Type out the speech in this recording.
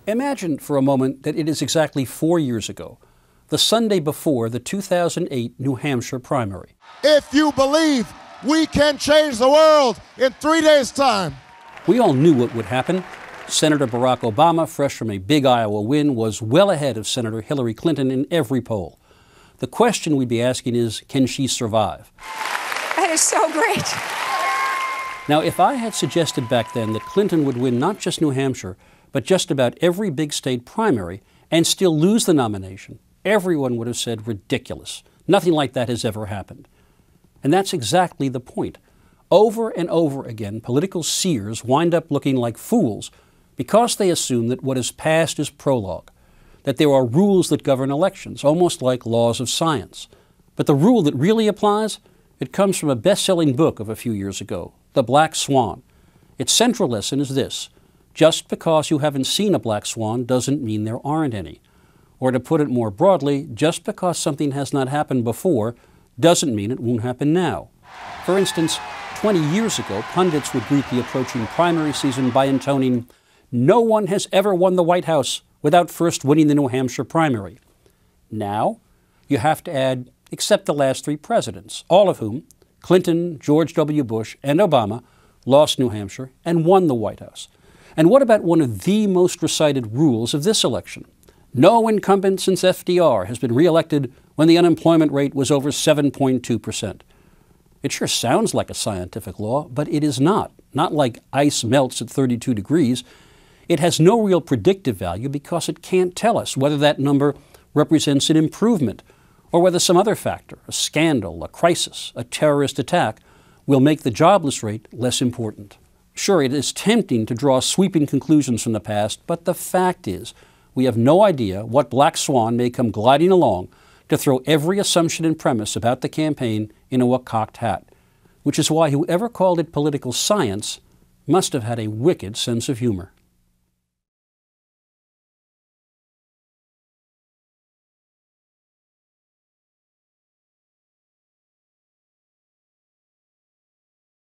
Imagine for a moment that it is exactly 4 years ago, the Sunday before the 2008 New Hampshire primary. If you believe we can change the world in 3 days' time. We all knew what would happen. Senator Barack Obama, fresh from a big Iowa win, was well ahead of Senator Hillary Clinton in every poll. The question we'd be asking is, can she survive? That is so great. Now, if I had suggested back then that Clinton would win not just New Hampshire, but just about every big state primary and still lose the nomination, everyone would have said ridiculous. Nothing like that has ever happened. And that's exactly the point. Over and over again, political seers wind up looking like fools because they assume that what is past is prologue, that there are rules that govern elections, almost like laws of science. But the rule that really applies, it comes from a best-selling book of a few years ago, The Black Swan. Its central lesson is this: just because you haven't seen a black swan doesn't mean there aren't any. Or to put it more broadly, just because something has not happened before doesn't mean it won't happen now. For instance, 20 years ago, pundits would greet the approaching primary season by intoning, "No one has ever won the White House without first winning the New Hampshire primary." Now, you have to add, except the last three presidents, all of whom, Clinton, George W. Bush, and Obama, lost New Hampshire and won the White House. And what about one of the most recited rules of this election? No incumbent since FDR has been reelected when the unemployment rate was over 7.2%. It sure sounds like a scientific law, but it is not. Not like ice melts at 32 degrees. It has no real predictive value because it can't tell us whether that number represents an improvement or whether some other factor, a scandal, a crisis, a terrorist attack, will make the jobless rate less important. Sure, it is tempting to draw sweeping conclusions from the past, but the fact is we have no idea what black swan may come gliding along to throw every assumption and premise about the campaign into a cocked hat, which is why whoever called it political science must have had a wicked sense of humor.